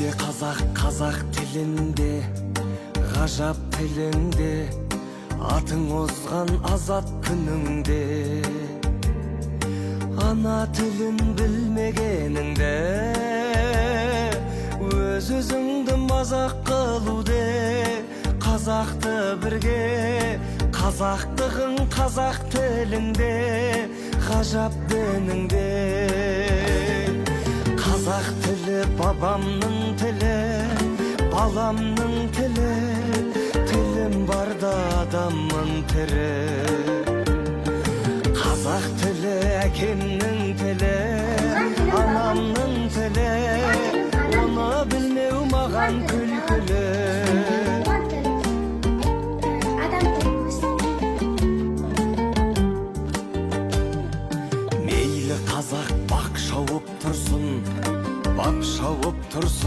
Қазақ тілінде, ғажап тілінде, атың озған азат күніңде. Ана тілін білмегеніңде, өз-өзіңді мазақ қылуде. Қазақты бірге, қазақтығың қазақ тіліңде, ғажап дініңде. Қазақ тілі бабамның тілі, баламның тілі, тілім барда адаммын тірі. Қазақ тілі әкемнің тілі, анамның тілі, оны білмеу маған күлкілі. Мейлі қазақ бақ шауып тұрсын, бап шауып тұрсын.